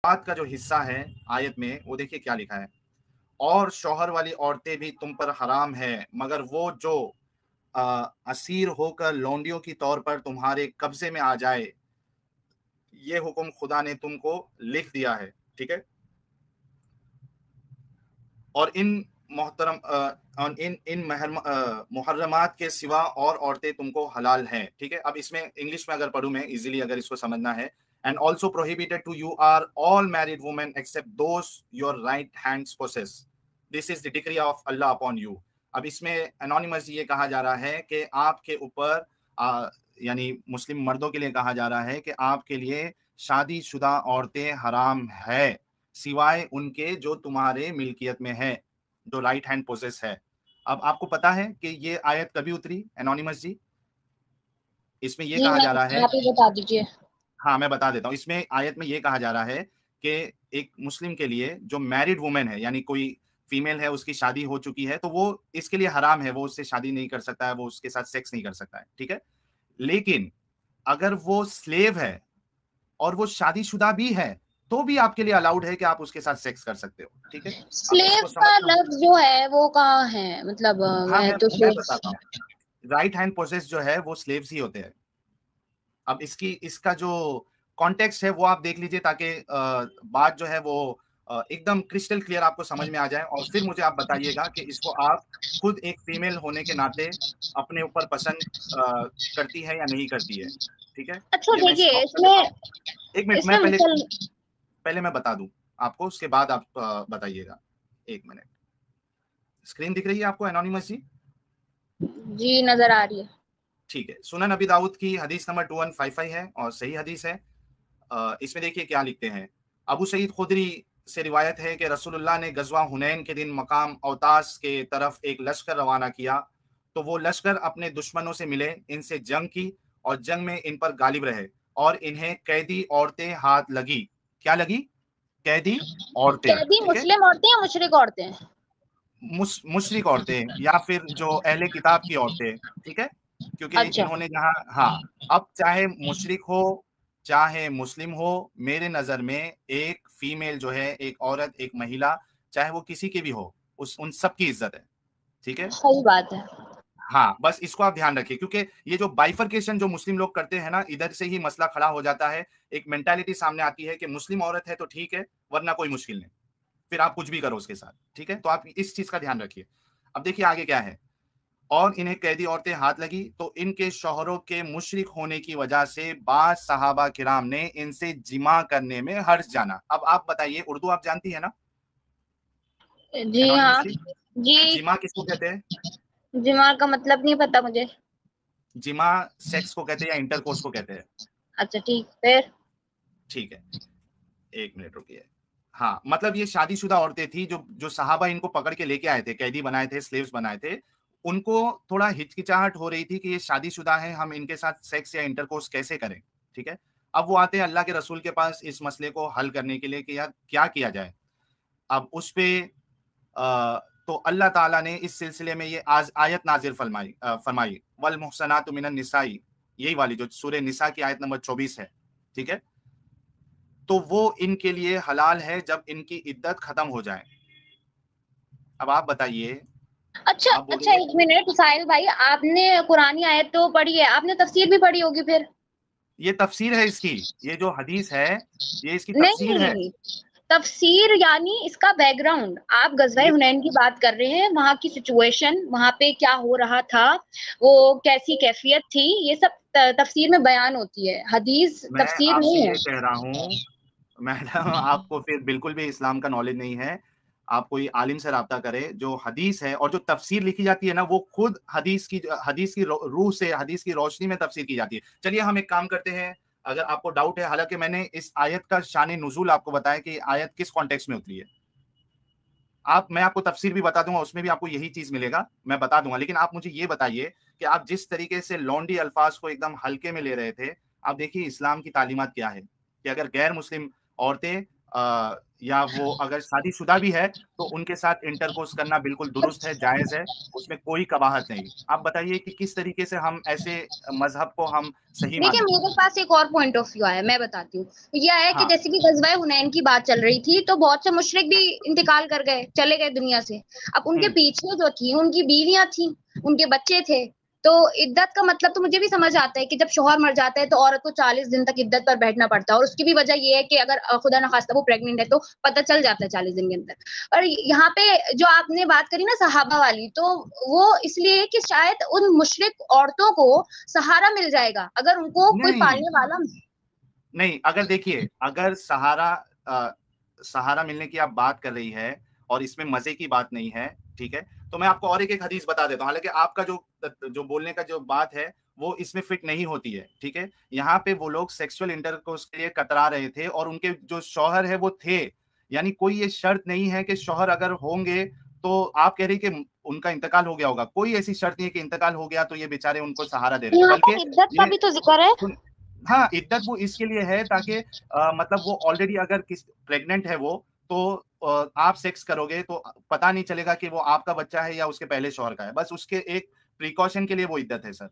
بات کا جو حصہ ہے آیت میں وہ دیکھیے کیا لکھا ہے، اور شوہر والی عورتیں بھی تم پر حرام ہے مگر وہ جو اسیر ہو کر لونڈیوں کی طور پر تمہارے قبضے میں آ جائے، یہ حکم خدا نے تم کو لکھ دیا ہے، ٹھیک ہے، اور ان محترم ان محرمات کے سوا اور عورتیں تم کو حلال ہیں، ٹھیک ہے۔ اب اس میں انگلش میں اگر پڑھوں میں ایزیلی اگر اس کو سمجھنا ہے، and also prohibited to you are all married women except those your right hands possess. This is the decree of Allah upon you. اب اس میں انونیمس یہ کہا جا رہا ہے کہ آپ کے اوپر یعنی مسلم مردوں کے لیے کہا جا رہا ہے کہ آپ کے لیے شادی شدہ عورتیں حرام ہے سوائے ان کے جو تمہارے ملکیت میں ہے، جو رائٹ ہینڈ پوزیس ہے۔ اب آپ کو پتا ہے کہ یہ آیت کبھی اتری انونیمس جی؟ اس میں یہ کہا جا رہا ہے، آپ ہی بتا دیجیے۔ ہاں میں بتا دیتا ہوں، اس میں آیت میں یہ کہا جا رہا ہے کہ ایک مسلم کے لیے جو میرڈ وومن ہے، یعنی کوئی فیمیل ہے، اس کی شادی ہو چکی ہے، تو وہ اس کے لیے حرام ہے، وہ اس سے شادی نہیں کر سکتا ہے، وہ اس کے ساتھ سیکس نہیں کر سکتا ہے، ٹھیک ہے۔ لیکن اگر وہ سلیو ہے اور وہ شادی شدہ بھی ہے تو بھی آپ کے لیے الاؤڈ ہے کہ آپ اس کے ساتھ سیکس کر سکتے ہو، ٹھیک ہے۔ سلیو کا لفظ جو ہے وہ کہاں ہے؟ مطلب ہاں میں بتاتا ہوں، رائٹ ہینڈ پوزیس جو ہے وہ سلیوز ہی ہوتے ہیں۔ اب اس کا جو کانٹیکسٹ ہے وہ آپ دیکھ لیجئے تاکہ بات جو ہے وہ ایک دم کرسٹل کلیئر آپ کو سمجھ میں آ جائے، اور پھر مجھے آپ بتائیے گا کہ اس کو آپ خود ایک فیمیل ہونے کے ناطے اپنے اوپر پسند کرتی ہے یا نہیں کرتی ہے، ٹھیک ہے۔ اچھا یہ میں دیکھیے اسٹاپ اس کر میں دیتا ہوں، ایک منٹ، میں پہلے میں بتا دوں آپ کو، اس کے بعد آپ بتائیے گا۔ ایک منٹ، اسکرین دکھ رہی ہے آپ کو انونیمس جی؟ جی نظر آ رہی ہے، ٹھیک ہے۔ سنن نبی داؤد کی حدیث نمبر 2155 ہے اور صحیح حدیث ہے۔ اس میں دیکھیے کیا لکھتے ہیں، ابو سعید خدری سے روایت ہے کہ رسول اللہ نے غزوہ حنین کے دن مقام اوتاس کے طرف ایک لشکر روانہ کیا، تو وہ لشکر اپنے دشمنوں سے ملے، ان سے جنگ کی اور جنگ میں ان پر غالب رہے، اور انہیں قیدی عورتیں ہاتھ لگی۔ کیا لگی؟ قیدی عورتیں، قیدی ٹھیک ہے، مسلم عورتیں یا مشرک عورتیں؟ مشرک عورتیں یا پھر جو اہل کتاب کی عورتیں، ٹھیک ہے، کیونکہ اچھا انہوں نے جہاں، ہاں اب چاہے مشرک ہو چاہے مسلم ہو، میرے نظر میں ایک فیمیل جو ہے، ایک عورت، ایک مہیلا، چاہے وہ کسی کی بھی ہو، ان سب کی عزت ہے، ٹھیک ہے۔ صحیح بات ہے، ہاں بس اس کو آپ دھیان رکھیے، کیونکہ یہ جو بائیفرکیشن جو مسلم لوگ کرتے ہیں نا، ادھر سے ہی مسئلہ کھڑا ہو جاتا ہے، ایک مینٹالٹی سامنے آتی ہے کہ مسلم عورت ہے تو ٹھیک ہے ورنہ کوئی مشکل نہیں، پھر آپ کچھ بھی کرو اس کے ساتھ، ٹھیک ہے۔ تو آپ اس چیز کا دھیان رکھیے۔ اب دیکھیے آگے کیا ہے، اور انہیں قیدی عورتیں ہاتھ لگی تو ان کے شوہروں کے مشرک ہونے کی وجہ سے بعض صحابہ کرام نے ان سے جماع کرنے میں حرج جانا۔ اب آپ بتائیے، اردو آپ جانتی ہے نا؟ جی ہاں جی۔ جماع کس کو کہتے ہیں؟ جماع کا مطلب نہیں پتا مجھے۔ جماع سیکس کو کہتے ہیں یا انٹرکورس کو کہتے ہیں؟ اچھا ٹھیک، پھر ٹھیک ہے، ایک منٹ رکیے۔ ہاں مطلب یہ شادی شدہ عورتیں تھیں جو صحابہ ان کو پکڑ کے لے کے آئے تھے، قیدی بنائے تھے، سلیوز بنائے تھے، ان کو تھوڑا ہچکچاہٹ ہو رہی تھی کہ یہ شادی شدہ ہیں، ہم ان کے ساتھ سیکس یا انٹرکورس کیسے کریں، ٹھیک ہے۔ اب وہ آتے ہیں اللہ کے رسول کے پاس اس مسئلے کو حل کرنے کے لیے کہ یار کیا کیا جائے۔ اب اس پہ تو اللہ تعالیٰ نے اس سلسلے میں یہ آیت نازل فرمائی والمحصنات من النساء، یہی والی جو سورہ نساء کی آیت نمبر 24 ہے، ٹھیک ہے۔ تو وہ ان کے لیے حلال ہے جب ان کی عدت ختم ہو جائے۔ اب آپ بتائیے، اچھا ایک منٹ ساحل بھائی، آپ نے قرآنی آیت تو پڑھی ہے، آپ نے تفسیر بھی پڑھی ہوگی پھر؟ یہ تفسیر ہے اس کی، یہ جو حدیث ہے یہ اس کی تفسیر ہے۔ نہیں، تفسیر یعنی اس کا بیک گراؤنڈ۔ آپ غزوہ حنین کی بات کر رہے ہیں، وہاں کی سچویشن، وہاں پہ کیا ہو رہا تھا، وہ کیسی کیفیت تھی، یہ سب تفسیر میں بیان ہوتی ہے، حدیث میں تفسیر آپ سے نہیں ہے۔ یہ کہہ رہا ہوں میڈم، آپ کو پھر بالکل بھی اسلام کا نالج نہیں ہے، آپ کوئی عالم سے رابطہ کرے۔ جو حدیث ہے اور جو تفسیر لکھی جاتی ہے نا، وہ خود حدیث کی روح سے، حدیث کی روشنی میں تفسیر کی جاتی ہے۔ چلیے ہم ایک کام کرتے ہیں، اگر آپ کو ڈاؤٹ ہے، حالانکہ میں نے اس آیت کا شان نزول آپ کو بتایا کہ آیت کس کانٹیکسٹ میں اتری ہے، میں آپ کو تفسیر بھی بتا دوں گا، اس میں بھی آپ کو یہی چیز ملے گا، میں بتا دوں گا۔ لیکن آپ مجھے یہ بتائیے کہ آپ جس طریقے سے لونڈی الفاظ کو ایک دم ہلکے میں لے رہے تھے، آپ دیکھیے اسلام کی تعلیمات کیا ہے کہ اگر غیر مسلم عورتیں یا وہ اگر شادی شدہ بھی ہے تو ان کے ساتھ انٹرکورس کرنا بالکل درست ہے, جائز ہے, اس میں کوئی قباحت نہیں. آپ بتائیے کہ کس طریقے سے ہم ایسے مذہب کو ہم صحیح دیکھیے مانیں. میرے پاس ایک اور پوائنٹ آف ویو ہے, میں بتاتی ہوں. یہ ہے کہ ہاں جیسے کہ غزوہ حنین کی بات چل رہی تھی تو بہت سے مشرک بھی انتقال کر گئے, چلے گئے دنیا سے. اب ان کے پیچھے جو تھی ان کی بیویاں تھیں, ان کے بچے تھے. تو عدت کا مطلب تو مجھے بھی سمجھ آتا ہے کہ جب شوہر مر جاتا ہے تو عورت کو 40 دن تک عدت پر بیٹھنا پڑتا ہے, اور اس کی بھی وجہ یہ ہے کہ اگر خدا نخواستہ وہ پریگننٹ ہے تو پتہ چل جاتا ہے 40 دن کے اندر. اور یہاں پہ جو آپ نے بات کری نا صحابہ والی, تو وہ اس لیے کہ شاید ان مشرک عورتوں کو سہارا مل جائے گا اگر ان کو کوئی پالنے والا. نہیں, اگر دیکھیے اگر سہارا ملنے کی آپ بات کر رہی ہے اور اس میں مزے کی بات نہیں ہے, ٹھیک ہے, تو میں آپ کو اور ایک حدیث بتا دیتا ہوں. حالانکہ آپ کا جو بولنے کا جو بات ہے وہ اس میں فٹ نہیں ہوتی ہے, ٹھیک ہے. یہاں پہ وہ لوگ سیکسول انٹرکورس کے لیے کترا رہے تھے اور ان کے جو شوہر ہے وہ تھے, یعنی کوئی یہ شرط نہیں ہے کہ شوہر اگر ہوں گے تو آپ کہہ رہی کہ ان کا انتقال ہو گیا ہوگا. کوئی ایسی شرط نہیں ہے کہ انتقال ہو گیا تو یہ بیچارے ان کو سہارا دے رہے ہیں, یہاں پر بلکہ عدت کا یہ بھی تو ذکر ہے. ہاں عدت وہ اس کے لیے ہے تاکہ مطلب وہ آلریڈی اگر پریگننٹ ہے وہ تو آپ سیکس کرو گے تو پتا نہیں چلے گا کہ وہ آپ کا بچہ ہے یا اس کے پہلے شوہر کا ہے. بس اس کے ایک پریکاشن کے لیے وہ عدت ہے سر,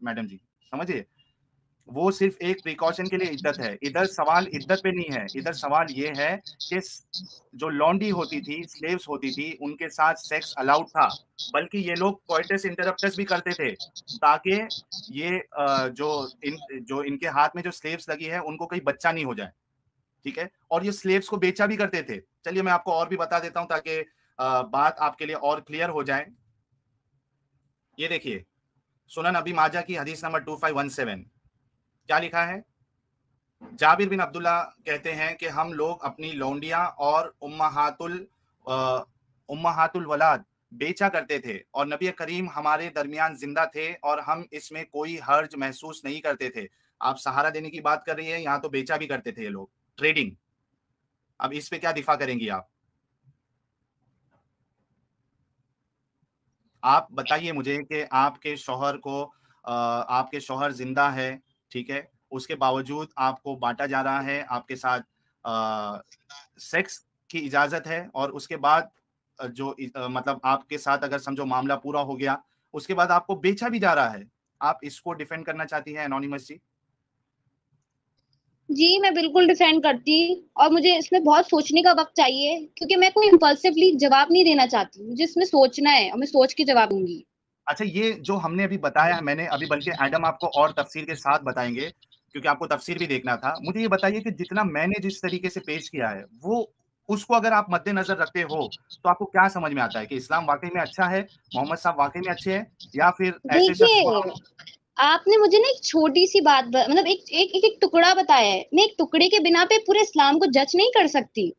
میڈم جی سمجھیے, وہ صرف ایک پریکاشن کے لیے عدت ہے. ادھر سوال عدت پہ نہیں ہے, ادھر سوال یہ ہے کہ جو لانڈی ہوتی تھی, سلیوز ہوتی تھی, ان کے ساتھ سیکس الاؤڈ تھا, بلکہ یہ لوگ کوئٹس انٹرپٹس بھی کرتے تھے تاکہ یہ جو ان کے ہاتھ میں جو سلیوز لگی ہے ان کو کہیں بچہ نہیں ہو جائے, ٹھیک ہے. اور یہ سلیوز کو بیچا بھی کرتے تھے. چلیے میں آپ کو اور بھی بتا دیتا ہوں تاکہ بات آپ کے لیے اور کلیئر ہو جائے. یہ دیکھیے سنن ابی ماجہ کی حدیث نمبر 2517 کیا لکھا ہے. جابر بن عبداللہ کہتے ہیں کہ ہم لوگ اپنی لونڈیاں اور امہات الولاد بیچا کرتے تھے اور نبی کریم ہمارے درمیان زندہ تھے اور ہم اس میں کوئی حرج محسوس نہیں کرتے تھے. آپ سہارا دینے کی بات کر رہی ہیں, یہاں تو بیچا بھی کرتے تھے یہ لوگ, ٹریڈنگ. اب اس پہ کیا دفاع کریں گی آپ بتائیے مجھے کہ آپ کے شوہر زندہ ہے, ٹھیک ہے, اس کے باوجود آپ کو بانٹا جا رہا ہے, آپ کے ساتھ سیکس کی اجازت ہے, اور اس کے بعد جو مطلب آپ کے ساتھ اگر سمجھو معاملہ پورا ہو گیا اس کے بعد آپ کو بیچا بھی جا رہا ہے. آپ اس کو ڈیفینڈ کرنا چاہتی ہیں انونیمس جی؟ جی میں بالکل ڈیفینڈ کرتی, اور مجھے اس میں بہت سوچنے کا وقت چاہیے کیونکہ میں کوئی امپلسively جواب نہیں دینا چاہتی, مجھے اس میں سوچنا ہے اور میں سوچ کے جواب دوں گی. اچھا, یہ جو ہم نے ابھی بتایا ہے, میں نے ابھی بلکہ ایڈم آپ کو اور تفسیر کے ساتھ بتائیں گے کیونکہ آپ کو تفسیر بھی دیکھنا تھا. مجھے یہ بتائیے کہ جتنا میں نے جس طریقے سے پیش کیا ہے وہ اس کو اگر آپ مد نظر رکھتے ہو تو آپ کو کیا سمجھ میں آتا ہے کہ اسلام واقعی میں اچھا ہے, محمد صاحب واقعی میں اچھے ہیں, یا پھر ایسے شخص کو دیکھیے آپ نے مجھے نا ایک چھوٹی سی بات مطلب ایک ٹکڑا بتایا ہے, میں ایک ٹکڑے کے بنا پہ پورے اسلام کو جج نہیں کر سکتی.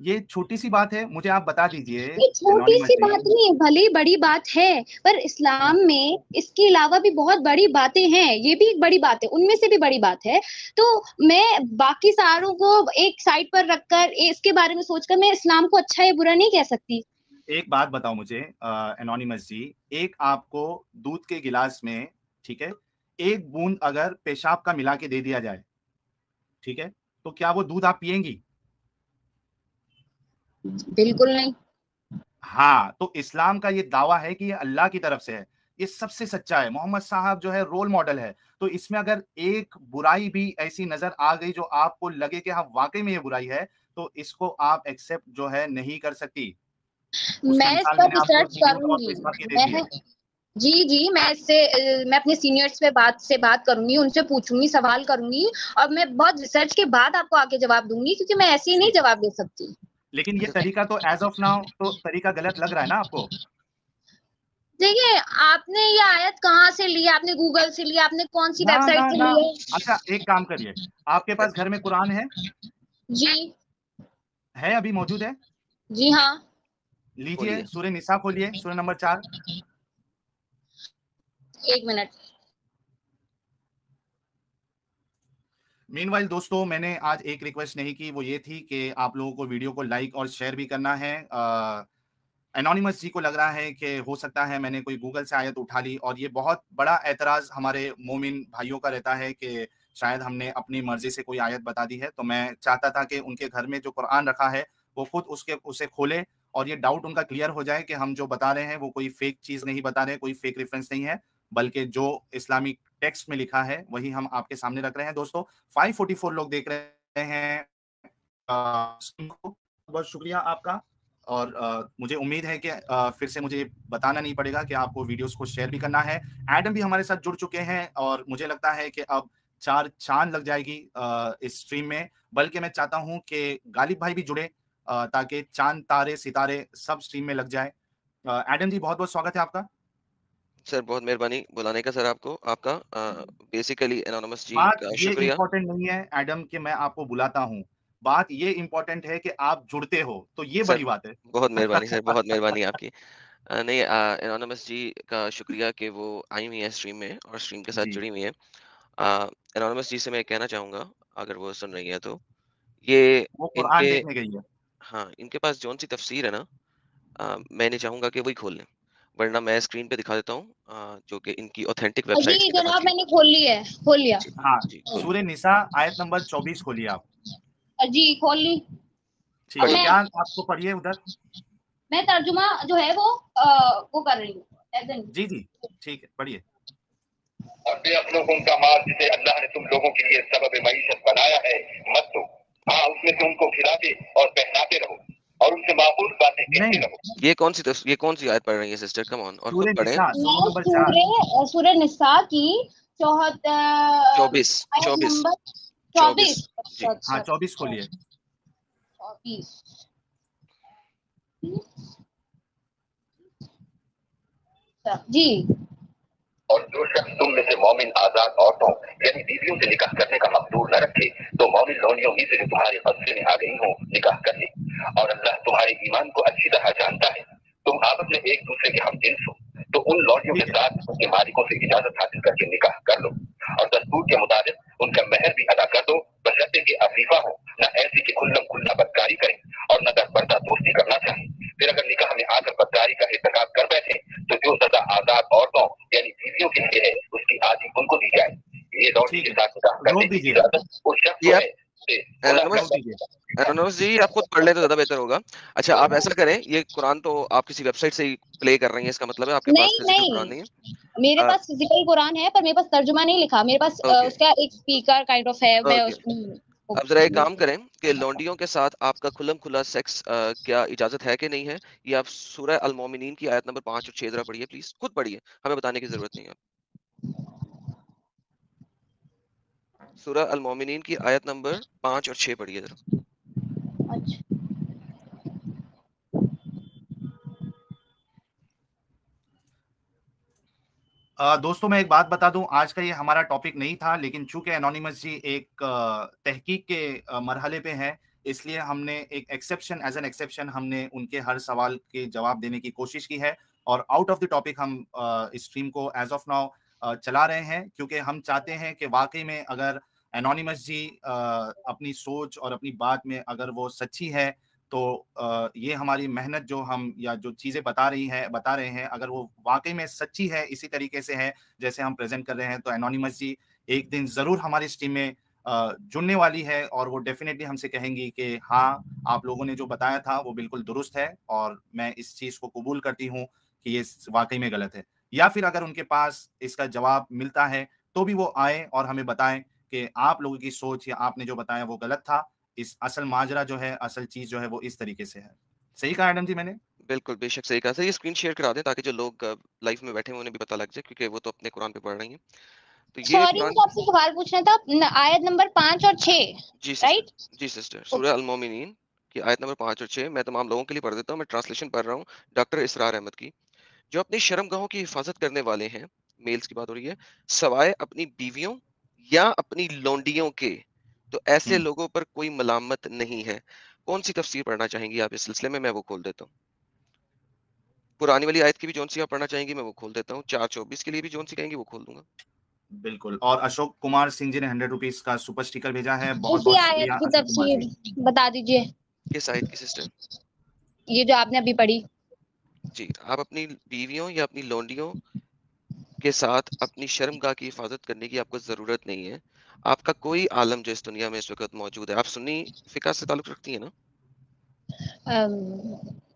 یہ چھوٹی سی بات ہے, مجھے آپ بتا دیجئے یہ چھوٹی سی انونیمس جی. بات نہیں ہے, بھلی بڑی بات ہے, پر اسلام میں اس کے علاوہ بھی بہت بڑی باتیں ہیں, یہ بھی ایک بڑی بات ہے, ان میں سے بھی بڑی بات ہے. تو میں باقی ساروں کو ایک سائڈ پر رکھ کر اس کے بارے میں سوچ کر میں اسلام کو اچھا یا برا نہیں کہہ سکتی. ایک بات بتاؤ مجھے انونیمس جی, ایک آپ کو دودھ کے گلاس میں, ٹھیک ہے, ایک بوند اگر پیشاب کا ملا کے دے دیا جائے, ٹھیک ہے, تو کیا وہ دودھ آپ پیئیں گی؟ بالکل نہیں. ہاں, تو اسلام کا یہ دعویٰ ہے کہ یہ اللہ کی طرف سے ہے, یہ سب سے سچا ہے. محمد صاحب جو ہے رول ماڈل ہے, تو اس میں اگر ایک برائی بھی ایسی نظر آ گئی جو آپ کو لگے کہ ہاں واقعی میں یہ برائی ہے, تو اس کو آپ ایکسپٹ جو ہے نہیں کر سکتی. اس کی میں اس مثال پر میں نے آپ کو ریسرچ دودھ کروں اور گی. پیشاب کی دے دی ہے. جی میں اپنے سینئرز سے بات کروں گی, ان سے پوچھوں گی, سوال کروں گی, اور میں بہت ریسرچ کے بعد آپ کو آگے جواب دوں گی, کیونکہ میں ایسے ہی نہیں جواب دے سکتی. لیکن یہ طریقہ تو ایز آف ناؤ تو طریقہ غلط لگ رہا ہے نا آپ کو؟ دیکھیے آپ نے یہ آیت کہاں سے لی, آپ نے گوگل سے لی, آپ نے کون سی ویب سائٹ سے لی ہے؟ اچھا ایک کام کریے, آپ کے پاس گھر میں قرآن ہے؟ جی ہے, ابھی موجود ہے؟ جی ہاں. لیجئے سورہ نساء کھولیے, سورہ نمبر 4. ایک منٹ. مین وائل دوستو, میں نے آج ایک ریکویسٹ نہیں کی, وہ یہ تھی کہ آپ لوگوں کو ویڈیو کو لائک اور شیئر بھی کرنا ہے. انونیمس جی کو لگ رہا ہے کہ ہو سکتا ہے میں نے کوئی گوگل سے آیت اٹھا لی, اور یہ بہت بڑا اعتراض ہمارے مومن بھائیوں کا رہتا ہے کہ شاید ہم نے اپنی مرضی سے کوئی آیت بتا دی ہے. تو میں چاہتا تھا کہ ان کے گھر میں جو قرآن رکھا ہے وہ خود اسے کھولے اور یہ ڈاؤٹ ان کا کلیئر ہو جائے کہ ہم جو بتا رہے ہیں وہ کوئی فیک چیز نہیں بتا رہے, کوئی فیک ریفرنس نہیں ہے, بلکہ جو اسلامک ٹیکسٹ میں لکھا ہے وہی ہم آپ کے سامنے رکھ رہے ہیں. دوستو 544 لوگ دیکھ رہے ہیں, بہت شکریہ آپ کا. اور مجھے امید ہے کہ پھر سے مجھے بتانا نہیں پڑے گا کہ آپ کو ویڈیوز کو شیئر بھی کرنا ہے. ایڈم بھی ہمارے ساتھ جڑ چکے ہیں اور مجھے لگتا ہے کہ اب 4 چاند لگ جائے گی اس سٹریم میں, بلکہ میں چاہتا ہوں کہ غالب بھائی بھی جڑے تاکہ چاند تارے ستارے سب سٹریم میں لگ جائے. ایڈم جی بہت بہت سواگت ہے آپ کا. سر بہت مہربانی بلانے کا. سر آپ کا بیسیکلی انونیمس جی بات کا یہ شکریہ. امپورٹنٹ نہیں ہے ایڈم کہ میں آپ کو بلاتا ہوں, بات یہ امپورٹنٹ ہے کہ آپ جڑتے ہو, تو یہ سر بڑی بات ہے. بہت مہربانی سر, بہت مہربانی آپ کی. نہیں, انونیمس جی کا شکریہ کہ وہ آئی ہوئی ہیں اسٹریم میں اور اسٹریم کے ساتھ جی جڑی ہوئی ہیں. انونیمس جی سے میں کہنا چاہوں گا اگر وہ سن رہی ہیں تو یہ وہ ان قرآن کے دیکھنے گئی ہے. ہاں ان کے پاس جون سی تفسیر ہے نا, میں نہیں چاہوں گا کہ وہی کھول لیں, ورنہ میں اسکرین پہ دکھا دیتا ہوں جو کہ ان کی اوتھینٹک ویب جی سائٹس کی طرح جناب تھی. میں نے کھول لی ہے, کھول لیا. جی ہاں, جی کھول سورہ لیں. نساء آیت نمبر 24 کھولیے آپ. جی کھول لی. ٹھیک ہے, میں کیا آپ کو پڑھیے ادھر. میں ترجمہ جو ہے وہ کر رہی ہوں. جی جی ٹھیک ہے, پڑھیے. اور بے عقلوں کو ان کا مال جسے اللہ نے تم لوگوں کے لیے سبب معیشت بنایا ہے مت دو. ہاں اس میں سے ان کو کھلاتے اور پہناتے رہو اور ان سے معقول باتیں کہتے نہیں, رہو. یہ کون سی آیت پڑھ رہی ہے سسٹر؟ کم آن, اور سورہ خود پڑھیں. نساء سورہ میں نمبر 4. سورہ نساء کی 24 آیت 24 نمبر 24 24. جی. ہاں 24 کھولیے. 24 جی. اور جو شخص تم میں سے مومن آزاد عورتوں یعنی بیویوں سے نکاح کرنے کا مقدور نہ رکھے تو مومن لونڈیوں ہی سے جو تمہارے قبضے میں آ گئی ہوں نکاح کر لے. اور اللہ تمہارے ایمان کو اچھی طرح جانتا ہے. تم آپس میں ایک دوسرے کے ہم جنس ہو تو ان لونڈیوں کے ٹھیک ہے, ساتھ ان کے مالکوں سے اجازت حاصل کر کے نکاح کر لو اور دستور کے مطابق ان کا مہر بھی ادا کر دو, بشرطے کہ عفیفہ ہو, نہ ایسی کہ کھلم کھلا بدکاری کریں اور نہ در پردہ دوستی کرنا چاہیں. پھر اگر نکاح میں آ کر بدکاری کا ارتکاب کر بیٹھے تو جو سزا آزاد عورتوں یعنی بیویوں کے لیے ہے اس کی آدھی ان کو دی جائے. یہ لونڈی ٹھیک کے ہے, ساتھ نکاح کرنے روک کی دیجیے, اجازت اس شخص یہ کو آپ ہے جسے گناہ انونیمس روک دیجیے. انونیمس جی آپ خود پڑھ لیں تو زیادہ بہتر ہوگا. اچھا آپ ایسا کریں, یہ قرآن تو آپ کسی ویب سائٹ سے ہی پلے کر رہی ہیں, اس کا مطلب ہے آپ کے پاس نہیں فزیکل قرآن نہیں نہیں, میرے ہے. پاس فزیکل قرآن ہے پر میرے پاس ترجمہ نہیں لکھا. میرے پاس اوکے اس کا ایک اسپیکر کائنڈ آف ہے, میں اوکے, اس میں اب ذرا ایک کام کریں کہ لونڈیوں کے ساتھ آپ کا کھلم کھلا سیکس کیا اجازت ہے کہ نہیں ہے, یہ آپ سورہ المومنین کی آیت نمبر 5 اور 6 ذرا پڑھیے پلیز. خود پڑھیے, ہمیں بتانے کی ضرورت نہیں ہے. سورہ المومنین کی آیت نمبر 5 اور 6 پڑھیے ذرا. اچھا دوستوں میں ایک بات بتا دوں, آج کا یہ ہمارا ٹاپک نہیں تھا, لیکن چونکہ انونیمس جی ایک تحقیق کے مرحلے پہ ہیں, اس لیے ہم نے ایک ایکسیپشن ایز این ایکسیپشن ہم نے ان کے ہر سوال کے جواب دینے کی کوشش کی ہے. اور آؤٹ آف دی ٹاپک ہم اسٹریم کو ایز آف ناؤ چلا رہے ہیں, کیونکہ ہم چاہتے ہیں کہ واقعی میں اگر انونیمس جی اپنی سوچ اور اپنی بات میں اگر وہ سچی ہے تو یہ ہماری محنت جو ہم یا جو چیزیں بتا رہے ہیں اگر وہ واقعی میں سچی ہے, اسی طریقے سے ہے جیسے ہم پریزنٹ کر رہے ہیں, تو انونیمس جی ایک دن ضرور ہماری اس ٹیم میں جڑنے والی ہے اور وہ ڈیفینیٹلی ہم سے کہیں گی کہ ہاں آپ لوگوں نے جو بتایا تھا وہ بالکل درست ہے اور میں اس چیز کو قبول کرتی ہوں کہ یہ واقعی میں غلط ہے. یا پھر اگر ان کے پاس اس کا جواب ملتا ہے تو بھی وہ آئیں اور ہمیں بتائیں کہ آپ لوگوں کی سوچ یا آپ نے جو بتایا وہ غلط تھا, اس اصل ماجرا جو ہے, اصل چیز جو ہے وہ اس طریقے سے ہے. صحیح کہا ایڈم جی میں نے؟ بالکل بے شک صحیح کہا سر. یہ اسکرین شیئر کرا دیں تاکہ جو لوگ لائف میں بیٹھے ہیں انہیں بھی پتہ لگ جائے, کیونکہ وہ تو اپنے قرآن پہ پڑھ رہی ہیں. تو یہ سوری, قرآن مجھے آپ سے سوال پوچھنا تھا. آیت نمبر 5 اور 6 جی رائٹ؟ سسٹر سورہ المومنین کی آیت نمبر 5 اور 6 میں تمام لوگوں کے لیے پڑھ دیتا ہوں. میں ٹرانسلیشن پڑھ رہا ہوں ڈاکٹر اسرار احمد کی. جو اپنی شرم گاہوں کی حفاظت کرنے والے ہیں, میلز کی بات ہو رہی ہے, سوائے اپنی بیویوں یا اپنی لونڈیوں کے, تو ایسے لوگوں پر کوئی ملامت نہیں ہے. کون سی تفسیر پڑھنا چاہیں گی آپ اس سلسلے میں وہ کھول دیتا ہوں. پرانی والی آیت کی بھی جون سی آپ پڑھنا چاہیں گی میں وہ کھول دیتا ہوں. 4:24 کے لیے بھی جون سی کہیں گی وہ کھول دوں گا. بالکل. اور اشوک کمار سنگھ جی نے 100 روپیز کا سپر اسٹیکر بھیجا ہے, بہت اسی بہت آیت شکریہ کی اشوک کمار تفسیر جی. بتا دیجیے. کس آیت کی سسٹر؟ یہ جو آپ نے ابھی پڑھی. جی, آپ اپنی بیویوں یا اپنی لونڈیوں کے ساتھ اپنی شرم گاہ کی حفاظت کرنے کی آپ کو ضرورت نہیں ہے. آپ کا کوئی عالم جو اس دنیا میں اس وقت موجود ہے, آپ سنی فقہ سے تعلق رکھتی ہیں نا؟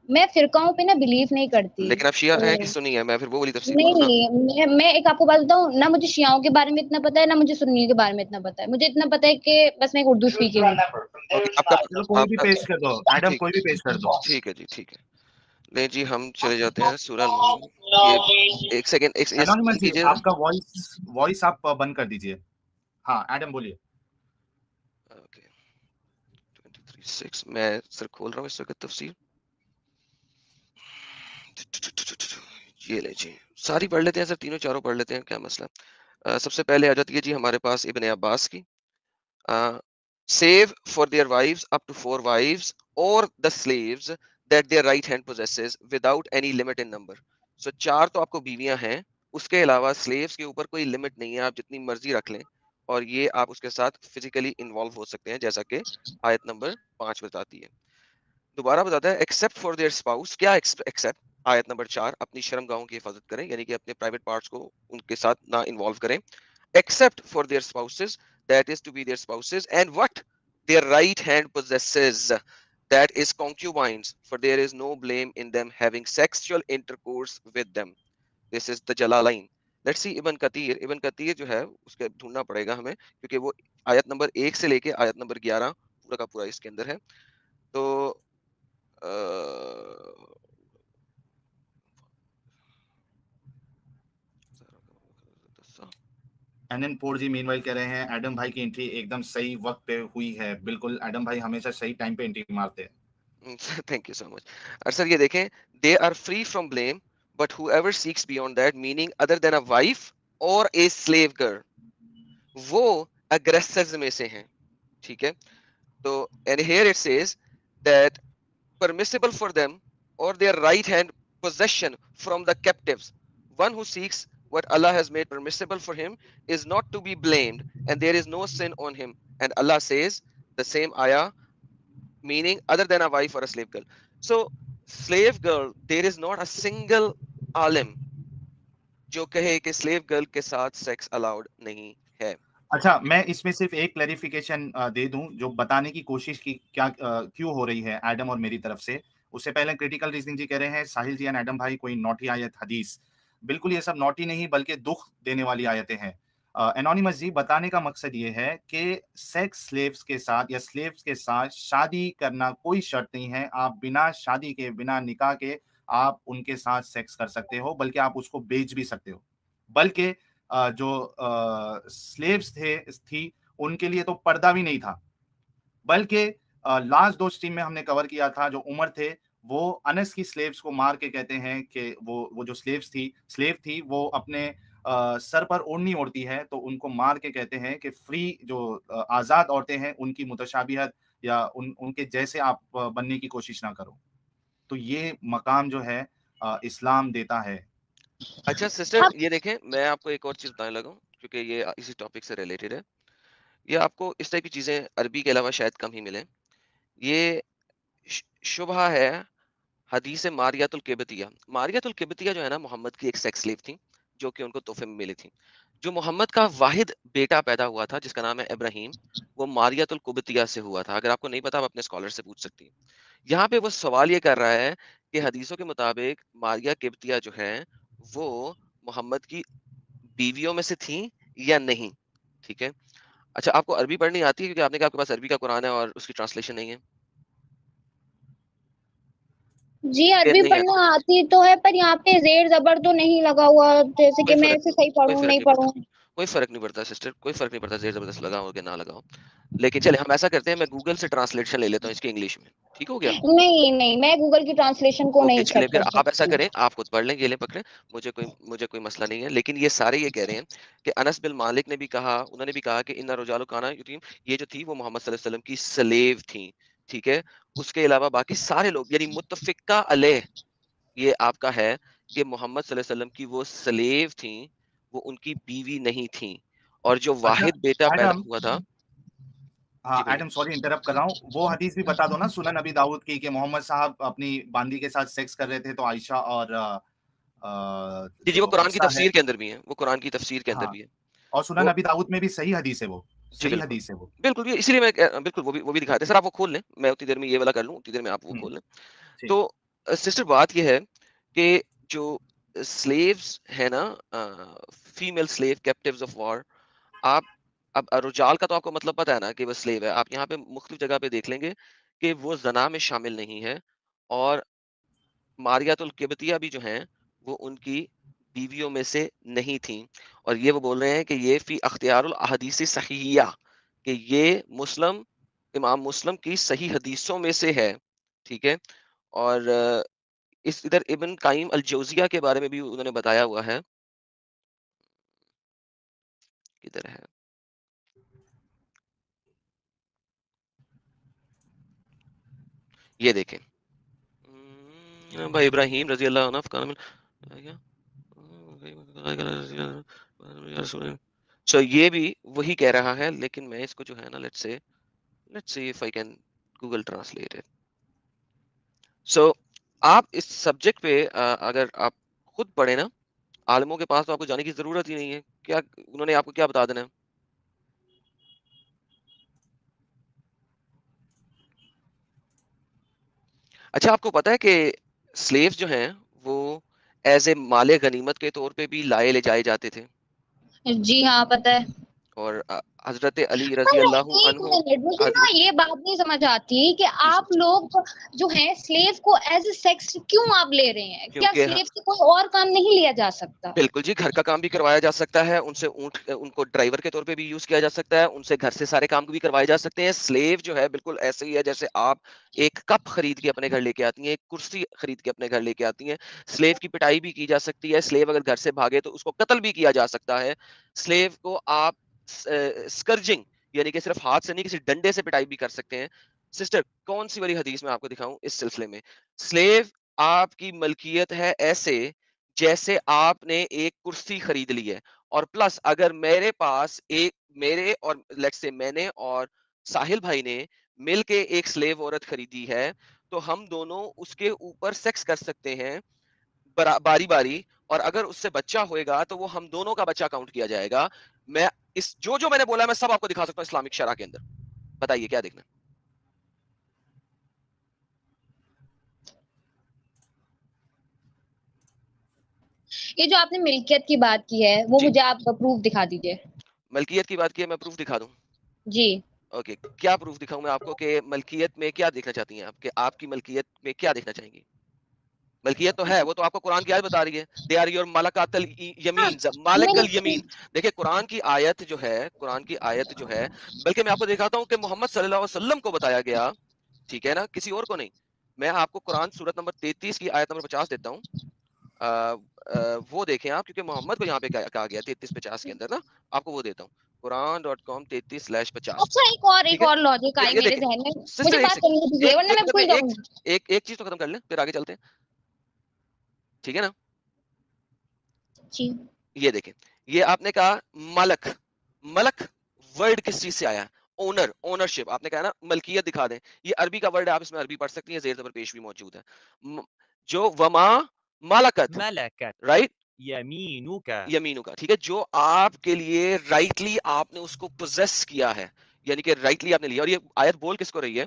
میں فرقاؤں پہ نا بلیو نہیں کرتی. لیکن آپ شیعہ ہیں کہ سنی ہے؟ میں پھر وہ والی تفسیر نہیں, میں ایک آپ کو بات بتاؤں, نہ مجھے شیعوں کے بارے میں اتنا پتا ہے, نہ مجھے سنیوں کے بارے میں اتنا پتا ہے. مجھے اتنا پتا ہے کہ بس میں ایک اردو اسپیکر ہوں. کوئی بھی پیش کر دو ایڈم, کوئی بھی پیش کر دو. ٹھیک ہے جی, ٹھیک ہے. نہیں جی, ہم چلے جاتے ہیں سورہ المومن. یہ ایک سیکنڈ, آپ کا وائس آپ بند کر دیجئے. ہاں ایڈم بولیے. اوکے 23:6 میں سر کھول رہا ہوں اس وقت تفسیر. یہ لے جی, ساری پڑھ لیتے ہیں سر, تینوں چاروں پڑھ لیتے ہیں, کیا مسئلہ. سب سے پہلے آ جاتی ہے جی ہمارے پاس ابن عباس کی, save for their wives up to 4 wives or the slaves that their right hand possesses without any limit in number. So 4 تو آپ کو بیویاں ہیں, اس کے علاوہ slaves کے اوپر کوئی لمٹ نہیں ہے, آپ جتنی مرضی رکھ لیں, اور یہ آپ اس کے ساتھ فزیکلی انوالو ہو سکتے ہیں, جیسا کہ آیت نمبر 5 بتاتی ہے. دوبارہ بتاتا ہے ایکسپٹ فار دیئر اسپاؤس. کیا ایکسپٹ؟ آیت نمبر 4, اپنی شرم گاہوں کی حفاظت کریں, یعنی کہ اپنے پرائیویٹ پارٹس کو ان کے ساتھ نہ انوالو کریں. Except for their spouses, that is to be their spouses, and what their right hand possesses, that is concubines, for there is no blame in them having sexual intercourse with them. This is the Jalalain. Let's see Ibn Kathir جو ہے اس کے ڈھونڈنا پڑے گا ہمیں, کیونکہ وہ آیت number 1 سے لے کے آیت نمبر 11 پورا کا پورا اس کے اندر ہے. تو NN4 جی مین وائل کہہ رہے ہیں ایڈم بھائی کی انٹری ایک دم صحیح وقت پہ ہوئی ہے. بالکل, ایڈم بھائی ہمیشہ صحیح ٹائم پہ انٹری مارتے ہیں. تھینک یو سو مچ. اور سر یہ دیکھیں, they are free from blame but whoever seeks beyond that, meaning other than a wife or a slave girl, وہ aggressors میں سے ہیں. ٹھیک ہے, تو and here it says that permissible for them or their right hand possession from the captives. One who seeks what Allah has made permissible for him is not to be blamed, and there is no sin on him. And Allah says the same ayah, meaning other than a wife or a slave girl. So slave girl, there is not a single alim جو کہے کہ slave girl کے ساتھ sex allowed نہیں ہے. اچھا, میں اس میں صرف ایک کلیریفیکیشن دے دوں جو بتانے کی کوشش کی کیا کیوں ہو رہی ہے ایڈم اور میری طرف سے. اس سے پہلے کریٹیکل ریزننگ جی کہہ رہے ہیں ساحل جی اینڈ ایڈم بھائی کوئی نوٹی آیت حدیث. بالکل یہ سب نوٹی نہیں بلکہ دکھ دینے والی آیتیں ہیں. انونیمس جی بتانے کا مقصد یہ ہے کہ سیکس سلیوز کے ساتھ یا سلیوز کے ساتھ شادی کرنا کوئی شرط نہیں ہے. آپ بنا شادی کے, بنا نکاح کے آپ ان کے ساتھ سیکس کر سکتے ہو, بلکہ آپ اس کو بیچ بھی سکتے ہو. بلکہ جو سلیوز تھی ان کے لیے تو پردہ بھی نہیں تھا, بلکہ لاسٹ 2 اسٹریم میں ہم نے کور کیا تھا جو عمر تھے وہ انس کی سلیوز کو مار کے کہتے ہیں کہ وہ جو سلیو تھی وہ اپنے سر پر اوڑھنی اوڑھتی ہے, تو ان کو مار کے کہتے ہیں کہ فری جو آزاد عورتیں ہیں ان کی متشابہت یا ان کے جیسے آپ بننے کی کوشش نہ کرو. تو یہ مقام جو ہے اسلام دیتا ہے. اچھا سسٹر یہ دیکھیں, میں آپ کو ایک اور چیز بتانے لگا ہوں کیونکہ یہ اسی ٹاپک سے ریلیٹڈ ہے. یہ آپ کو اس طرح کی چیزیں عربی کے علاوہ شاید کم ہی ملیں. یہ شبہ ہے حدیث ماریت القبطیہ. ماریت القبطیہ جو ہے نا محمد کی ایک سیکس سلیو تھی جو کہ ان کو تحفے میں ملی تھی. جو محمد کا واحد بیٹا پیدا ہوا تھا جس کا نام ہے ابراہیم, وہ ماریت القبطیہ سے ہوا تھا. اگر آپ کو نہیں پتا آپ اپنے اسکالر سے پوچھ سکتی ہیں. یہاں پہ وہ سوال یہ کر رہا ہے کہ حدیثوں کے مطابق ماریہ قبطیہ جو ہے وہ محمد کی بیویوں میں سے تھیں یا نہیں. ٹھیک ہے, اچھا آپ کو عربی پڑھنی آتی ہے کیونکہ آپ نے کہا آپ کے پاس عربی کا قرآن ہے اور اس کی ٹرانسلیشن نہیں ہے. جی عربی پڑھنا آتی تو ہے, پر یہاں پہ زیر زبر تو نہیں لگا ہوا, جیسے کہ میں اسے صحیح پڑھوں نہیں پڑھوں. کوئی فرق نہیں پڑتا سسٹر, کوئی فرق نہیں پڑتا زیر زبردست لگاؤ کہ نہ لگاؤ. لیکن چلے ہم ایسا کرتے ہیں, میں گوگل سے ٹرانسلیشن لے لیتا ہوں اس کی انگلش میں. ٹھیک ہو گیا؟ نہیں میں گوگل کی ٹرانسلیشن کو نہیں ایکسپٹ پھر کر آپ ایسا سکتی. کریں, آپ خود پڑھ لیں, یہ لیں پکڑیں, مجھے کوئی مسئلہ نہیں ہے. لیکن یہ سارے یہ کہہ رہے ہیں کہ انس بن مالک نے بھی کہا, انہوں نے بھی کہا کہ ان رجال کانا یتیم, یہ جو تھی وہ محمد صلی اللہ علیہ وسلم کی سلیو تھیں. ٹھیک ہے, اس کے علاوہ باقی سارے لوگ یعنی متفقہ علیہ یہ آپ کا ہے کہ محمد صلی اللہ علیہ وسلم کی وہ سلیو تھیں, وہ ان کی بیوی نہیں تھیں. اور جو واحد بیٹا پیدا ہوا تھا, ہاں ایڈم سوری انٹرپٹ کر رہا ہوں, وہ حدیث بھی بتا دو نا سنن نبی داؤد کی کہ محمد صاحب اپنی باندی کے ساتھ سیکس کر رہے تھے تو عائشہ اور جی وہ قرآن کی تفسیر کے اندر بھی ہیں, وہ قرآن کی تفسیر کے اندر بھی ہے. اور سنن ابی داؤد میں بھی صحیح حدیث ہے وہ, صحیح حدیث ہے وہ. بالکل, اسی لیے میں بالکل وہ بھی دکھاتے. سر آپ وہ کھول لیں, میں اتنی دیر میں یہ والا کر لوں, اتنی دیر میں آپ وہ کھول لیں. تو سسٹر بات یہ ہے کہ جو سلیوز ہے نا, فیمیل سلیو کیپٹیوز آف وار, آپ اب رجال کا تو آپ کو مطلب پتا ہے نا کہ وہ سلیو ہے. آپ یہاں پہ مختلف جگہ پہ دیکھ لیں گے کہ وہ زنا میں شامل نہیں ہے, اور ماریات القبطیہ بھی جو ہیں وہ ان کی بیویوں میں سے نہیں تھیں. اور یہ وہ بول رہے ہیں کہ یہ فی اختیار الاحادیث صحیحہ, کہ یہ مسلم, امام مسلم کی صحیح حدیثوں میں سے ہے. ٹھیک ہے, اور اس ادھر ابن قیم الجوزیہ کے بارے میں بھی انہوں نے بتایا ہوا ہے. کدھر ہے, یہ دیکھیں بھائی ابراہیم رضی اللہ عنہ سو یہ بھی وہی کہہ رہا ہے, لیکن میں اس کو جو ہے نا let's see if I can Google translate it. سو آپ اس سبجیکٹ پہ اگر آپ خود پڑھیں نا, عالموں کے پاس تو آپ کو جانے کی ضرورت ہی نہیں ہے. کیا انہوں نے آپ کو کیا بتا دینا ہے؟ اچھا, آپ کو پتا ہے کہ سلیوز جو ہیں وہ ایز اے مال غنیمت کے طور پہ بھی لائے لے جائے جاتے تھے. جی ہاں پتہ ہے. اور حضرت علی رضی اللہ عنہ, مجھے نا یہ بات نہیں سمجھ آتی کہ آپ لوگ جو ہیں سلیو کو ایز اے سیکس کیوں آپ لے رہے ہیں؟ کیا سلیو سے کوئی اور کام نہیں لیا جا سکتا؟ بالکل جی, گھر کا کام بھی کروایا جا سکتا ہے ان سے, ان کو ڈرائیور کے طور پہ بھی یوز کیا جا سکتا ہے, ان سے گھر سے سارے کام بھی کروائے جا سکتے ہیں. سلیو جو ہے بالکل ایسے ہی ہے جیسے آپ ایک کپ خرید کے اپنے گھر لے کے آتی ہیں, ایک کرسی خرید کے اپنے گھر لے کے آتی ہیں. سلیو کی پٹائی بھی کی جا سکتی ہے. سلیو اگر گھر سے بھاگے تو اس کو قتل بھی کیا جا سکتا ہے. سلیو کو آپ اسکرجنگ یعنی کہ صرف ہاتھ سے نہیں کسی ڈنڈے سے پٹائی بھی کر سکتے ہیں. سسٹر کون سی والی حدیث میں آپ کو دکھاؤں اس سلسلے میں؟ سلیو آپ کی ملکیت ہے ایسے جیسے آپ نے ایک کرسی خرید لی ہے, اور پلس اگر میرے پاس میرے اور لیٹس سے میں نے اور ساحل بھائی نے مل کے ایک سلیو عورت خریدی ہے, تو ہم دونوں اس کے اوپر سیکس کر سکتے ہیں باری باری, اور اگر اس سے بچہ ہوئے گا تو وہ ہم دونوں کا بچہ کاؤنٹ کیا جائے گا. میں اس جو میں نے بولا ہے میں سب آپ کو دکھا سکتا ہوں اسلامک شرع کے اندر. بتائیے کیا دیکھنا؟ یہ جو آپ نے ملکیت کی بات کی ہے وہ مجھے آپ پروف دکھا دیجئے. ملکیت کی بات کی ہے, میں پروف دکھا دوں؟ جی اوکے, کیا پروف دکھاؤں میں آپ کو کہ ملکیت میں کیا دیکھنا چاہتی ہیں آپ, کہ آپ کی ملکیت میں کیا دیکھنا چاہیں گی؟ ملکیت تو ہے, وہ تو آپ کو قرآن کی آیت بتا رہی ہے, دے آر یور ملکات الیمین, مالک الیمین. دیکھیں قرآن کی آیت جو ہے, بلکہ میں آپ کو دکھاتا ہوں کہ محمد صلی اللہ علیہ وسلم کو بتایا گیا, ٹھیک ہے نا, کسی اور کو نہیں. میں آپ کو قرآن سورت نمبر 33 کی آیت نمبر 50 دیتا ہوں, وہ دیکھیں آپ, کیونکہ محمد کو یہاں پہ کہا گیا 33-50 کے اندر نا, آپ کو وہ دیتا ہوں quran.com 33/50. اچھا, ایک اور لاجک آئی میرے ذہن میں, مجھے بات کرنی دیجیے ورنہ میں بھول جاؤں گی. ایک چیز تو ختم کر لیں پھر آگے چلتے ہیں, ٹھیک ہے نا؟ جی یہ دیکھیں, یہ آپ نے کہا ملک ورڈ کس چیز سے آیا ہے؟ اونرشپ. آپ نے کہا نا ملکیت دکھا دیں, یہ عربی کا ورڈ ہے, آپ اس میں عربی پڑھ سکتی ہیں, زیر زبر پیش بھی موجود ہے. جو وما ملکت رائٹ یمینو کا, ٹھیک ہے, جو آپ کے لیے رائٹلی آپ نے اس کو پوزیس کیا ہے, یعنی کہ رائٹلی آپ نے لیا. اور یہ آیت بول کس کو رہی ہے؟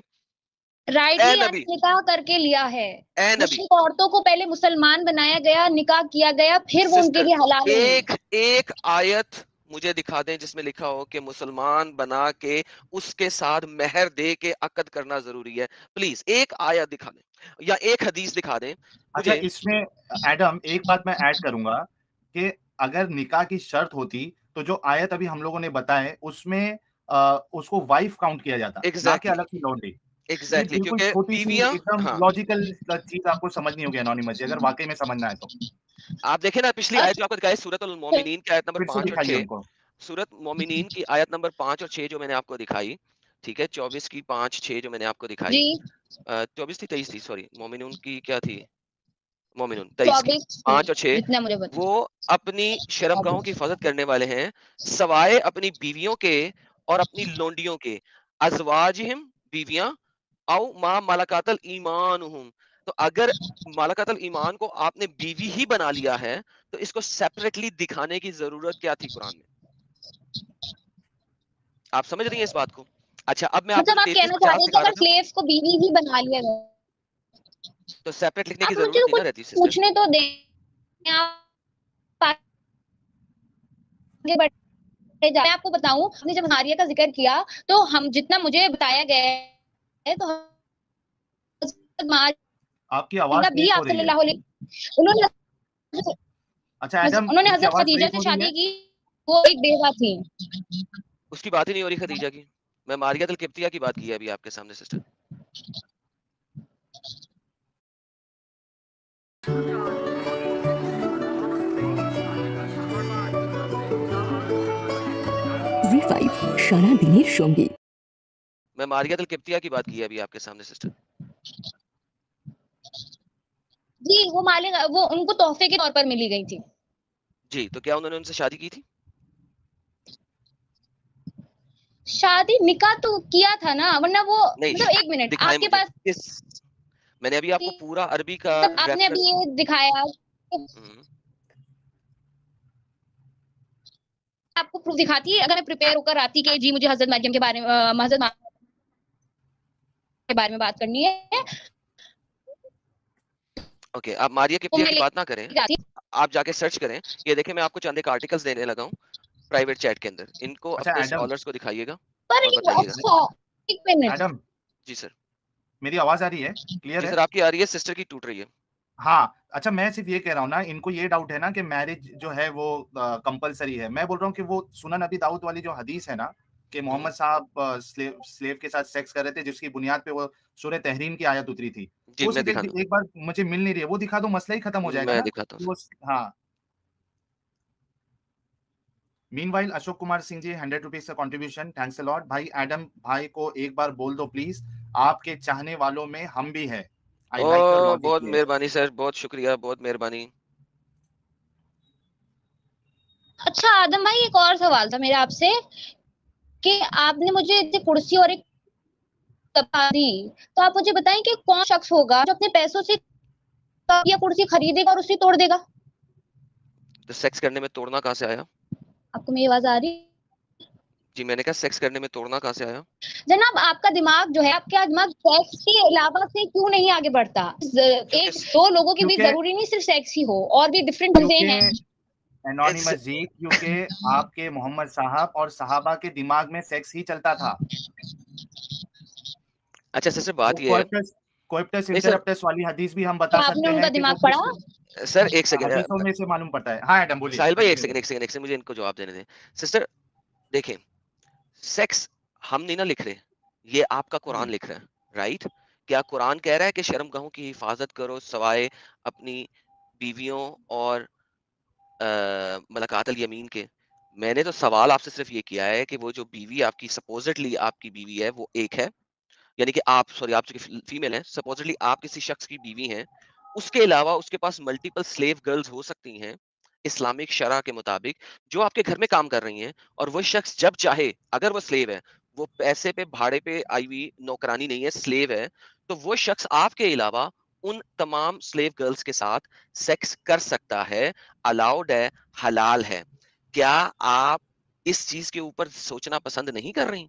رائٹلی آپ نکاح کر کے لیا ہے. مشرک عورتوں کو پہلے مسلمان بنایا گیا, نکاح کیا گیا, پھر وہ ان کے لیے حلال ہوئی. ایک آیت مجھے دکھا دیں جس میں لکھا ہو کہ مسلمان بنا کے اس کے ساتھ مہر دے کے عقد کرنا ضروری ہے. پلیز ایک آیت دکھا دیں یا ایک حدیث دکھا دیں. اچھا, اس میں ایڈم ایک بات میں ایڈ کروں گا کہ اگر نکاح کی شرط ہوتی تو جو آیت ابھی ہم لوگوں نے بتائے اس میں اس کو وائف کاؤنٹ کیا جاتا, نہ کہ الگ سے لونڈی. ایگزیکٹلی, بالکل چھوٹی سی ایک دم لاجیکل چیز آپ کو سمجھنی ہوگی انونیمس جی, اگر واقعی میں سمجھنا ہے تو. آپ دیکھیں نا پچھلی آیت جو آپ کو دکھائی سورۃ المومنین کی آیت نمبر 5 اور 6, سورۃ مومنین کی آیت نمبر 5 اور 6 جو میں نے آپ کو دکھائی, ٹھیک ہے, 24 کی 5-6 جو میں نے آپ کو دکھائی, 24 تھی 23 تھی, سوری مومنون کی کیا تھی, مومنون 23 5 اور 6, وہ اپنی شرمگاہوں کی حفاظت کرنے والے ہیں سوائے اپنی بیویوں کے اور اپنی لونڈیوں کے, ازواجہم بیویاں, او ما ملکات الایمانہم. تو اگر ملکات الایمان کو آپ نے بیوی ہی بنا لیا ہے تو اس کو سیپریٹلی دکھانے کی ضرورت کیا تھی قرآن میں؟ آپ سمجھ رہی ہیں اس بات کو؟ اچھا اب میں آپ مطلب کو آپ کہنا 33 چاہ رہے 50 ہیں کہ دکھا اگر رہا تھا سلیوز کو بیوی ہی بنا لیا گیا، تو سیپریٹ لکھنے کی آپ مجھے ضرورت نہیں کچھ نا رہتی سسٹر. پوچھنے تو دیں، آپ آگے بڑھتے جائیں. میں آپ کو بتاؤں، ہم نے جب ہاریہ کا ذکر کیا تو ہم جتنا مجھے بتایا گیا ہے تو آپ کی آواز بھی بریک ہو آپ صلی رہی ہے. اللہ علیہ اچھا ایڈم، انہوں نے آپ کی حضرت آواز خدیجہ بریک سے ہو رہی ہے. شادی کی، وہ ایک بیوہ تھی. اس کی بات ہی نہیں ہو رہی خدیجہ کی. میں ماریہ القبطیہ کی بات کی ہے ابھی آپ کے سامنے سسٹر. জি5 সারা দিনের সঙ্গী। میں ماریہ القبطیہ کی بات کی ہے ابھی آپ کے سامنے سسٹر. جی وہ مالک، وہ ان کو تحفے کے طور پر ملی گئی تھی. جی تو کیا انہوں نے ان سے شادی کی تھی؟ شادی نکاح تو کیا تھا نا، ورنہ وہ نہیں مطلب ایک منٹ دکھائیں آپ کے مجھے پاس، کس. میں نے ابھی آپ کو پورا عربی کا مطلب آپ نے ابھی ریفرنس. یہ دکھایا، آپ کو پروف دکھاتی ہے. اگر میں پریپیئر ہو کر آتی کہ جی مجھے حضرت مریم کے بارے میں، حضرت کے بارے میں بات کرنی ہے، اوکے آپ ماریہ تو قبطیہ میں کی لے بات نہ کریں، کے جاتی. آپ جا کے سرچ کریں. یہ دیکھیں میں آپ کو چند ایک آرٹیکلز دینے لگا ہوں پرائیویٹ چیٹ کے اندر. ان کو اچھا اپنے ایڈم، اسکالرز کو دکھائیے گا پر اور بتائیے گا. اچھا ایک منٹ، ایڈم جی سر. میری آواز آ رہی ہے؟ کلیئر جی ہے؟ سر آپ کی آ رہی ہے، سسٹر کی ٹوٹ رہی ہے. ہاں اچھا، میں صرف یہ کہہ رہا ہوں نا، ان کو یہ ڈاؤٹ ہے نا کہ میرج جو ہے وہ کمپلسری ہے. میں بول رہا ہوں کہ وہ سنن ابی داؤد والی جو حدیث ہے نا کہ محمد صاحب سلیو کے ساتھ سیکس کر رہے تھے، جس کی بنیاد پہ وہ سورہ تحریم کی آیت اتری تھی، جی وہ میں صرف دکھا دوں، ایک بار مجھے مل نہیں رہی ہے، وہ دکھا دو، مسئلہ ہی ختم ہو جائے گا میں نا. دکھاتا ہوں سر. ہاں. مین وائل اشوک کمار سنگھ جی 100 روپیز کا کنٹریبیوشن، تھینکس اے لاٹ. بھائی ایڈم بھائی کو ایک بار بول دو پلیز، آپ کے چاہنے والوں میں ہم بھی ہیں. آئی لائک یور لاجک بہت پلیز. مہربانی سر، بہت شکریہ، بہت مہربانی. اچھا آدم بھائی ایک اور سوال تھا میرا آپ سے، کہ آپ نے مجھے کرسی اور ایک کتاب دی، تو آپ مجھے بتائیں کہ کون شخص ہوگا جو اپنے پیسوں سے یا کرسی خریدے گا اور اسے توڑ دے گا؟ تو سیکس کرنے میں توڑنا کہاں سے آیا؟ آپ کو میری آواز آ رہی؟ جی میں نے کہا سیکس کرنے میں توڑنا کہاں سے آیا؟ جناب آپ کا دماغ جو ہے، آپ کا دماغ سیکس کے علاوہ سے کیوں نہیں آگے بڑھتا؟ ایک دو لوگوں کے بیچ ضروری نہیں صرف سیکس ہی ہو، اور بھی ڈفرینٹ بندے ہیں. انونیمس جی، کیونکہ آپ کے محمد صاحب اور صحابہ کے دماغ میں سیکس ہی چلتا تھا. اچھا سر بات یہ ہے، کوئپٹس نہیں سر انٹرپٹس والی حدیث بھی ہم بتا آپ نے سکتے ان ہیں کا کہ وہ دماغ کس پڑھا؟ سر ایک سیکنڈ حدیثوں میں سے معلوم پڑتا ہے. ہاں ایڈم بولیے. ساحل بھائی ایک سیکنڈ مجھے ان کو جواب دینے دیں. سسٹر دیکھیں، سیکس ہم نہیں نا لکھ رہے، یہ آپ کا قرآن لکھ رہا ہے، رائٹ؟ کیا قرآن کہہ رہا ہے کہ شرم گاہوں کی حفاظت کرو سوائے اپنی بیویوں اور ملاقات الیمین کے؟ میں نے تو سوال آپ سے صرف یہ کیا ہے کہ وہ جو بیوی آپ کی سپوزٹلی آپ کی بیوی ہے وہ ایک ہے، یعنی کہ آپ چونکہ فیمیل ہیں، سپوزٹلی آپ کسی شخص کی بیوی ہیں، اس کے علاوہ اس کے پاس ملٹیپل سلیو گرلز ہو سکتی ہیں اسلامک شرع کے مطابق، جو آپ کے گھر میں کام کر رہی ہیں، اور وہ شخص جب چاہے، اگر وہ سلیو ہے، وہ پیسے پہ بھاڑے پہ آئی ہوئی نوکرانی نہیں ہے، سلیو ہے، تو وہ شخص آپ کے علاوہ ان تمام سلیو گرلز کے ساتھ سیکس کر سکتا ہے، الاؤڈ ہے، حلال ہے. کیا آپ اس چیز کے اوپر سوچنا پسند نہیں کر رہی؟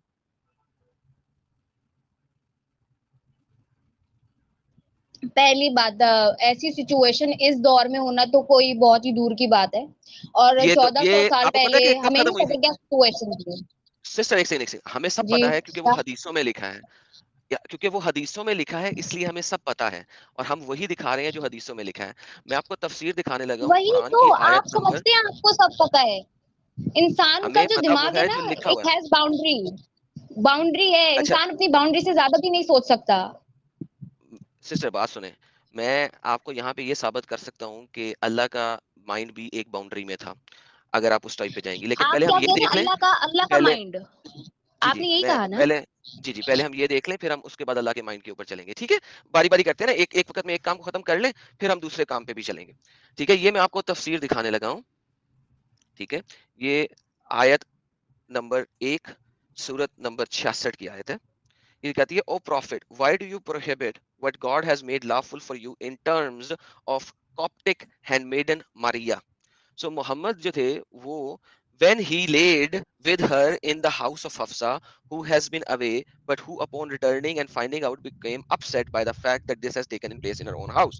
پہلی بات، ایسی سچویشن اس دور میں ہونا تو کوئی بہت ہی دور کی بات ہے، اور یہ تو 1400 یہ سال آپ کو پتا ہے پہلے کہ کب ہمیں ختم نہیں ہوئی پتا تھی کیا سچویشن تھی. سسٹر؟ ایک سیکنڈ، ہمیں سب جی پتا ہے کیونکہ وہ حدیثوں میں لکھا ہے، کیونکہ وہ حدیثوں میں لکھا ہے اس لیے ہمیں سب پتا ہے، اور ہم وہی دکھا رہے ہیں جو حدیثوں میں لکھا ہے. میں آپ کو تفسیر دکھانے لگا ہوں وہی قرآن تو کی آپ آیت نمبر. سمجھتے ہیں آپ کو سب پتا ہے. انسان کا ہمیں جو پتا وہ دماغ ہے نا، جو لکھا ہوا اٹ ہے. ہیز باؤنڈری ہے. اچھا انسان اپنی باؤنڈری سے زیادہ بھی نہیں سوچ سکتا. سسٹر بات سنیں، میں آپ کو یہاں پہ یہ ثابت کر سکتا ہوں کہ اللہ کا مائنڈ بھی ایک باؤنڈری میں تھا، اگر آپ اس ٹائپ پہ جائیں گے، لیکن آپ پہلے ہم کیا یہ کہہ رہے دیکھ ہیں؟ لیں. اللہ کا پہلے مائنڈ، جی آپ جی نے یہی میں کہا نا؟ پہلے پہلے ہم یہ دیکھ لیں، پھر ہم اس کے بعد اللہ کے مائنڈ کے اوپر چلیں گے. ٹھیک ہے، باری باری کرتے ہیں نا، ایک وقت میں ایک کام کو ختم کر لیں، پھر ہم دوسرے کام پہ بھی چلیں گے. ٹھیک ہے، یہ میں آپ کو تفسیر دکھانے لگا ہوں. ٹھیک ہے، یہ آیت نمبر 1 سورت نمبر 66 کی آیت ہے. یہ کہتی ہے، O prophet why do you prohibit what God has made lawful for you in terms of Coptic handmaiden Maria. So محمد جو تھے وہ when he laid with her in the house of Hafsa, who has been away, but who upon returning and finding out became upset by the fact that this has taken place in her own house.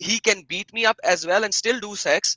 he can beat me up as well and still do sex.